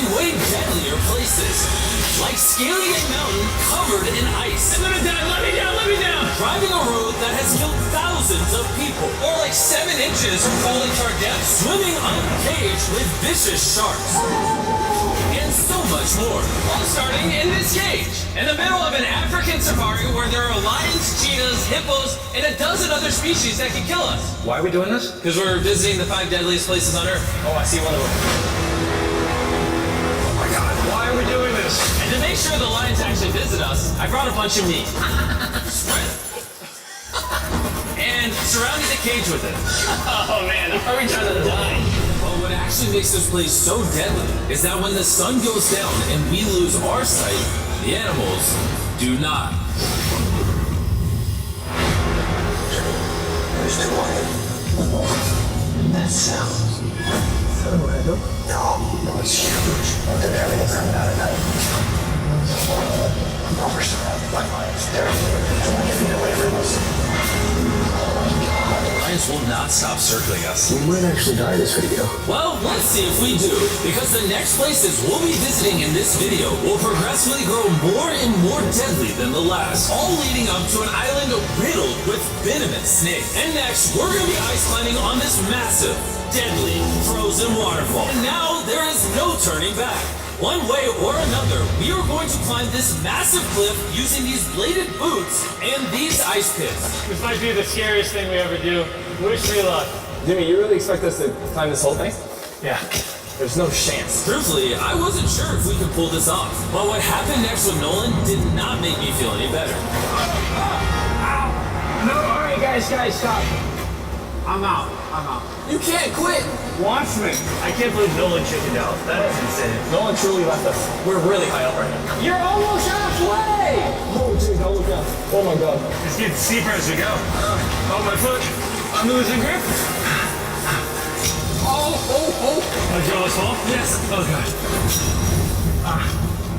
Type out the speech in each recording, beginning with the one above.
find way deadlier places, like scaling a mountain covered in ice. I'm gonna die, let me down, let me down! Driving a road that has killed thousands of people, Or like 7 inches from falling to our death. swimming uncaged with vicious sharks, and so much more. All starting in this cage, in the middle of an African safari where there are lions, cheetahs, hippos, and a dozen other species that can kill us. Why are we doing this? Because we're visiting the 5 deadliest places on Earth. Oh, I see one of them. Oh my God, why are we doing this? And to make sure the lions actually visit us, I brought a bunch of meat. And surrounded the cage with it. Oh man, are we trying to die? But what actually makes this place so deadly is that when the sun goes down and we lose our sight, the animals do not. There's too quiet. That sound. Is that a random? No, it's huge. Did everything coming out at night. We're surrounded by lions. They're 20 feet away from us. Lions will not stop circling us. We might actually die this video. Well, let's see if we do, because the next places we'll be visiting in this video will progressively grow more and more deadly than the last, all leading up to an island riddled with venomous snakes. And next, we're going to be ice climbing on this massive, deadly, frozen waterfall. And now there is no turning back. One way or another, we are going to climb this massive cliff using these bladed boots and these ice pits. This might be the scariest thing we ever do. Wish me luck. Jimmy, you really expect us to climb this whole thing? Yeah, there's no chance. Truthfully, I wasn't sure if we could pull this off, but what happened next with Nolan did not make me feel any better. No, alright guys, stop. I'm out. You can't quit! Watch me. I can't believe Nolan chickened out. That is insane. Nolan truly left us. We're really high up right now. You're almost halfway! Oh, geez, don't look down. Oh my God. It's getting steeper as we go. Oh, my foot. I'm losing grip. Oh. Did you almost fall? Yes. Oh, God.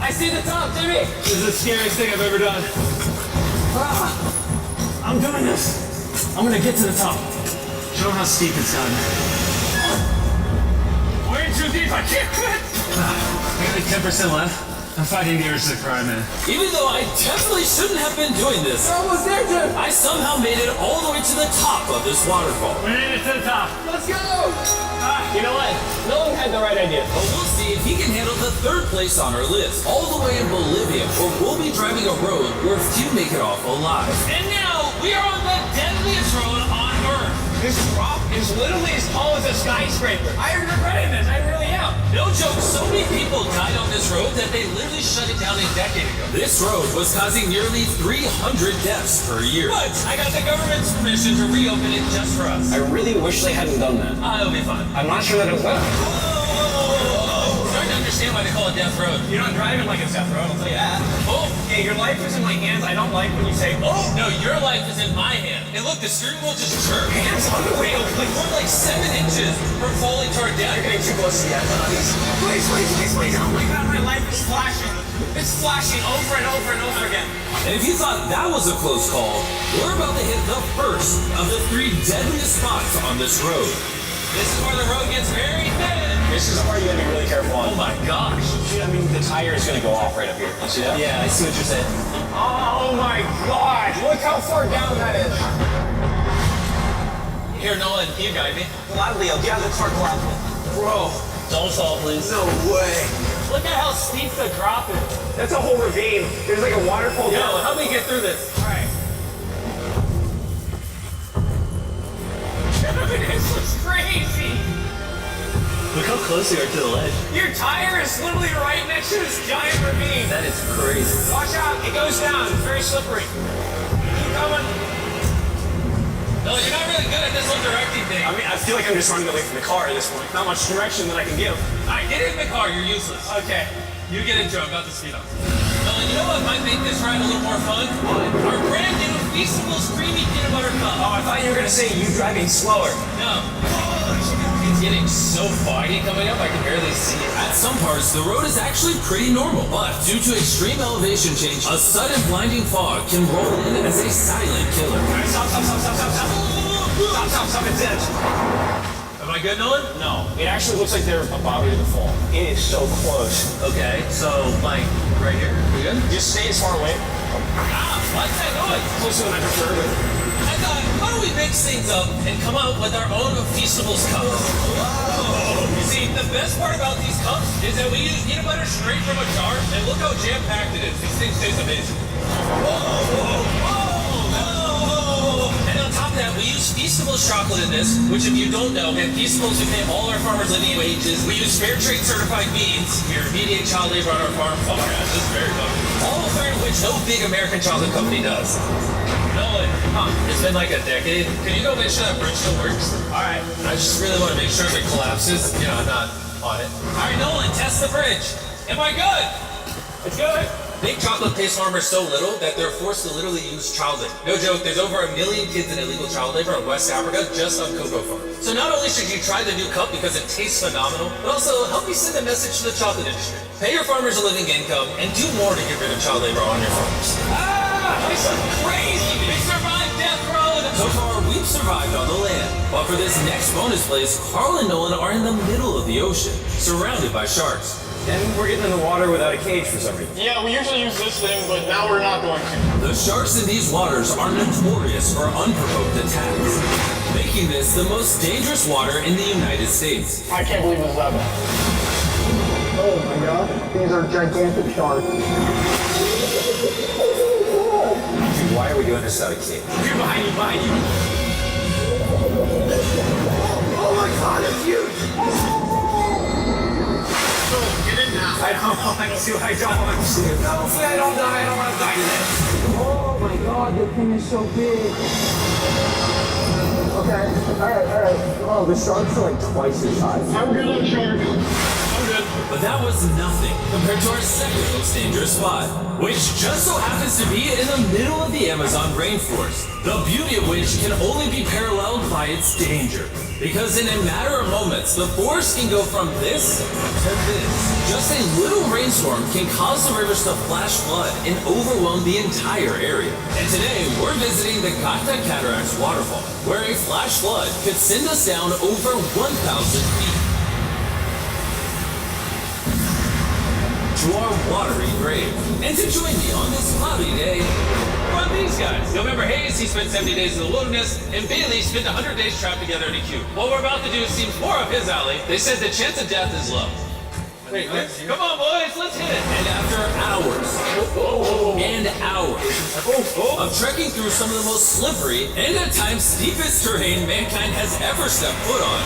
I see the top, Jimmy! This is the scariest thing I've ever done. I'm doing this. I'm gonna get to the top. Show them how steep it's gotten. Way too deep, I can't quit! I got like 10% left. I'm fighting the urge to cry, man. Even though I definitely shouldn't have been doing this, We're almost there, Jim! I somehow made it all the way to the top of this waterfall. We made it to the top. Let's go! You know what? Nolan had the right idea. But we'll see if he can handle the third place on our list, all the way in Bolivia, where we'll be driving a road where few make it off alive. And now, we are on the deadliest road on Earth. This drop is literally as tall as a skyscraper. I am regretting this, I really am. No joke, so many people died on this road that they literally shut it down a decade ago. This road was causing nearly 300 deaths per year. But I got the government's permission to reopen it just for us. I really wish they hadn't done that. It'll be fun. I'm not sure that it will. Starting to understand why they call it Death Road. You're not driving like it's Death Road, I'll tell you that. Oh, yeah, your life is in my hands. I don't like when you say, oh. No, your life is in my hand. And look, the steering wheel just jerked. Hands on the wheel. Like we're like 7 inches from falling to our death. You're getting too close to the edge, buddies. Please. Oh my God, my life is flashing. It's flashing over and over and over again. And if you thought that was a close call, we're about to hit the first of the 3 deadliest spots on this road. This is where the road gets very thin. This is the part you gotta be really careful on. Oh my gosh. I mean, the tire is gonna go off right up here. You see that? Yeah, I see what you're saying. Oh my God! Look how far down that is. Here, Nolan, you guide me. Gladly, I'll get out of the car gladly. Bro, Don't fall, please. no way. Look at how steep the drop is. That's a whole ravine. There's like a waterfall Yo, down. help me get through this. All right. This looks crazy. Look how close we are to the ledge. Your tire is literally right next to this giant ravine. That is crazy. Watch out, it goes down. It's very slippery. Keep coming. No, you're not really good at this whole directing thing. I mean, I feel like I'm just running away from the car at this point. Not much direction that I can give. Alright, get in the car. You're useless. Okay. You get into it. I'm about to speed up. No, you know what might make this ride a little more fun? What? Our brand new Feastables Creamy Peanut Butter Cup. Oh, I thought you were gonna say you driving slower. No. It's getting so foggy coming up, I can barely see it. At some parts, the road is actually pretty normal, but due to extreme elevation change, a sudden blinding fog can roll in as a silent killer. All right, stop, it's edge. Have I good, Nolan? No, it actually looks like they're about ready to fall. It is so close. Okay, so like right here. We good? Just stay as far away. What's that noise? Closer than I prefer, but... I thought, why don't we mix things up and come out with our own Feastables cups? You see, the best part about these cups is that we use peanut butter straight from a jar, and look how jam-packed it is. These things taste amazing. And on top of that, we use Feastables chocolate in this, which if you don't know, at Feastables we pay all our farmers living wages. We use fair trade certified beans. We remediate child labor on our farm. Oh my gosh, this is very fun. All of which no big American chocolate company does. Nolan, it's been like a decade. Can you go make sure that bridge still works? Alright, I just really want to make sure if it collapses, you know, I'm not on it. Alright, Nolan, test the bridge. Am I good? It's good. Big chocolate pays farmers so little that they're forced to literally use child labor. No joke, there's over 1 million kids in illegal child labor in West Africa just on cocoa farms. So not only should you try the new cup because it tastes phenomenal, but also help me send a message to the chocolate industry. Pay your farmers a living income and do more to get rid of child labor on your farms. This is crazy. We survived Death Road. So far, we've survived on the land. But for this next bonus place, Carl and Nolan are in the middle of the ocean, surrounded by sharks. And we're getting in the water without a cage for some reason. Yeah, we usually use this thing, but now we're not going to. The sharks in these waters are notorious for unprovoked attacks, making this the most dangerous water in the United States. I can't believe this is happening. Oh my god. These are gigantic sharks. Dude, why are we doing this without a cage? You're behind you. Oh my god, it's huge! I don't want to. I don't want to. No, hopefully I don't die. I don't want to die today. Oh my god, the thing is so big. Okay, alright. Oh, the sharks are like twice his size. I'm good on shark. I'm good. But that was nothing compared to our second most dangerous spot, which just so happens to be in the middle of the Amazon rainforest, the beauty of which can only be paralleled by its danger. Because in a matter of moments, the forest can go from this to this. Just a little rainstorm can cause the rivers to flash flood and overwhelm the entire area. And today, we're visiting the Gata Cataracts waterfall, where a flash flood could send us down over 1,000 feet to our watery grave. And to join me on this cloudy day, What are these guys? You'll remember Hayes, he spent 70 days in the wilderness, and Bailey spent 100 days trapped together in a cube. What we're about to do seems more up his alley. They said the chance of death is low. Wait, come on, boys, let's hit it. and after hours and hours of trekking through some of the most slippery and at times steepest terrain mankind has ever stepped foot on,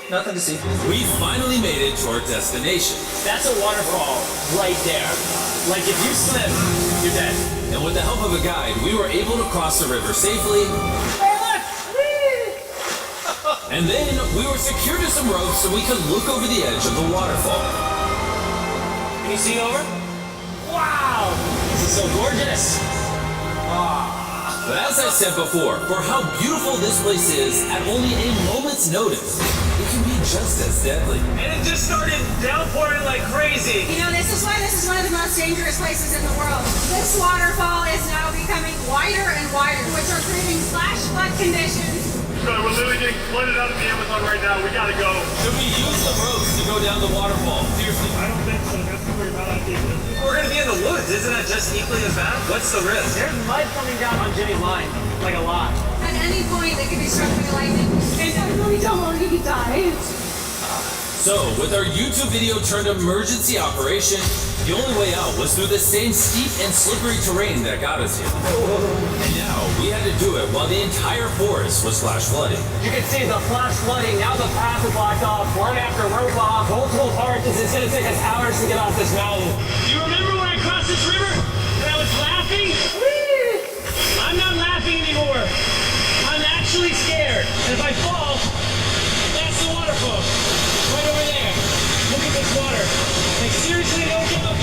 Nothing to see. we finally made it to our destination. That's a waterfall right there. Like if you slip, you're dead. And with the help of a guide, we were able to cross the river safely. And then we were secured to some ropes so we could look over the edge of the waterfall. Can you see over? Wow! This is so gorgeous. But as I said before, for how beautiful this place is, at only a moment's notice, it can be just as deadly. And it just started downpouring like crazy. You know, this is why this is one of the most dangerous places in the world. This waterfall is now becoming wider and wider, which are creating flash flood conditions. We're literally getting flooded out of the Amazon right now. We gotta go. Should we use the ropes to go down the waterfall? Seriously. I don't think so. That's a pretty bad idea. We're gonna be in the woods. Isn't that just equally as bad? What's the risk? There's mud coming down on Jimmy's line, like a lot. At any point, they could be struck by lightning. And I really don't want to die. So, with our YouTube video turned emergency operation, the only way out was through the same steep and slippery terrain that got us here. And now, we had to do it while the entire forest was flash flooding. You can see the flash flooding, now the path is blocked off, run after rope off, multiple parts, it's gonna take us hours to get off this mountain. You remember when I crossed this river and I was laughing? I'm not laughing anymore. I'm actually scared. And if I fall, that's the waterfall. Right over there. Look at this water. Like seriously, no joke.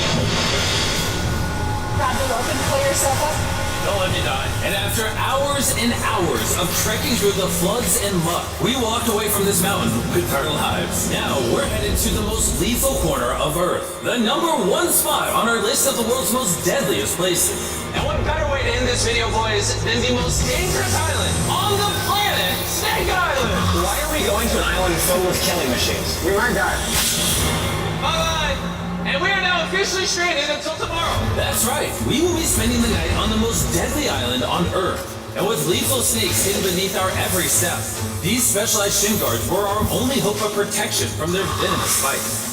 Grab the rope and pull yourself up. Don't let me die. And after hours and hours of trekking through the floods and muck, we walked away from this mountain with our lives. Now we're headed to the most lethal corner of Earth, the #1 spot on our list of the world's most deadliest places. And what better way to end this video, boys, than the most dangerous island on the planet? Snake Island! Why are we going to an island filled with killing machines? We might die. Bye-bye! And we are now officially stranded until tomorrow. That's right. We will be spending the night on the most deadly island on Earth. And with lethal snakes hidden beneath our every step, these specialized shin guards were our only hope of protection from their venomous bites.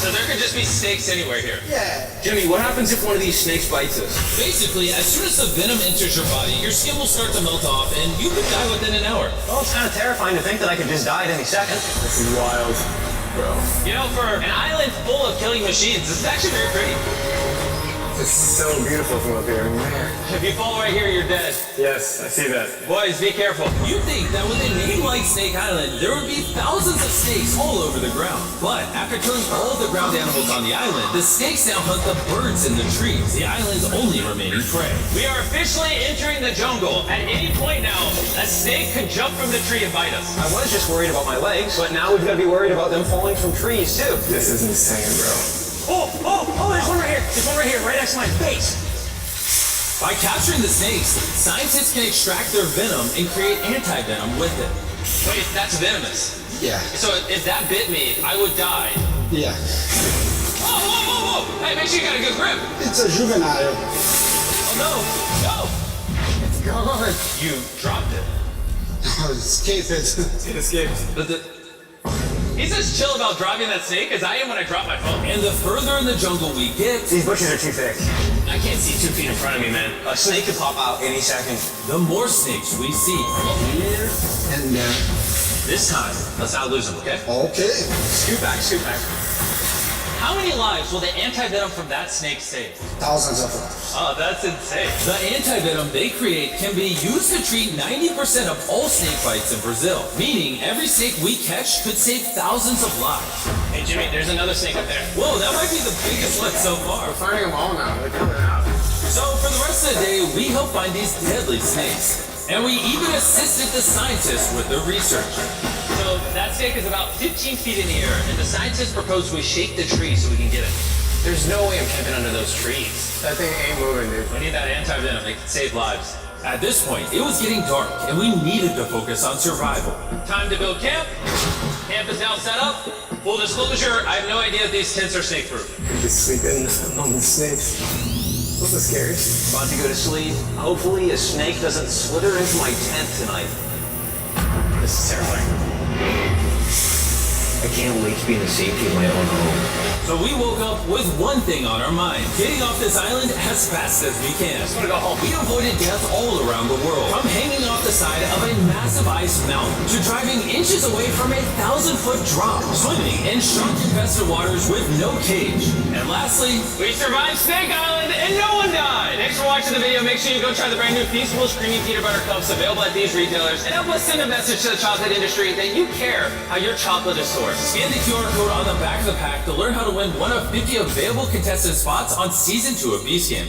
So there could just be snakes anywhere here. Yeah. Jimmy, what happens if one of these snakes bites us? Basically, as soon as the venom enters your body, your skin will start to melt off and you could die within an hour. Well, it's kind of terrifying to think that I could just die at any second. This is wild, bro. You know, for an island full of killing machines, this is actually very pretty. It's so beautiful from up here, man. If you fall right here, you're dead. Yes, I see that. Boys, be careful. You'd think that with a name like Snake Island, there would be thousands of snakes all over the ground. But after killing all of the ground animals on the island, the snakes now hunt the birds in the trees, the island's only remaining prey. We are officially entering the jungle. At any point now, a snake could jump from the tree and bite us. I was just worried about my legs, but now we've got to be worried about them falling from trees, too. This is insane, bro. Oh, there's one right here. There's one right here, right next to my face. By capturing the snakes, scientists can extract their venom and create anti-venom with it. Wait, that's venomous. Yeah. So if that bit me, I would die. Yeah. Whoa! Hey, make sure you got a good grip. It's a juvenile. Oh no! It's gone. You dropped it. Escape it. It escaped. But he's as chill about driving that snake as I am when I drop my phone. And the further in the jungle we get, These bushes are too thick. I can't see 2 feet in front of me, man. A snake could pop out any second. the more snakes we see. Here and there. This time, let's not lose him, okay? Okay. Scoot back. How many lives will the anti-venom from that snake save? Thousands of lives. Oh, that's insane. The anti-venom they create can be used to treat 90% of all snake bites in Brazil, meaning every snake we catch could save thousands of lives. Hey, Jimmy, there's another snake up there. Whoa, that might be the biggest one so far. Finding them all now. They're coming out. So for the rest of the day, we help find these deadly snakes. And we even assisted the scientists with their research. So that snake is about 15 feet in the air, and the scientists proposed we shake the tree so we can get it. There's no way I'm camping under those trees. That thing ain't moving, dude. We need that anti-venom. It can save lives. At this point, it was getting dark, and we needed to focus on survival. Time to build camp. Camp is now set up. Full disclosure, I have no idea if these tents are snake-proof. Could just sleep in on the snakes. This is scary. About to go to sleep. Hopefully a snake doesn't slither into my tent tonight. This is terrifying. I can't wait to be in the safety of my own home. So we woke up with one thing on our mind, getting off this island as fast as we can. I just want to go home. We avoided death all around the world, from hanging off the side of a massive ice mountain to driving inches away from a 1,000-foot drop, swimming in shark-infested waters with no cage. And lastly, We survived Snake Island and no one died! Thanks for watching the video. Make sure you go try the brand new Feastables Creamy Peanut Butter Cups available at these retailers and help us send a message to the chocolate industry that you care how your chocolate is sourced. scan the QR code on the back of the pack to learn how to win one of 50 available contestant spots on Season 2 of Beast Games.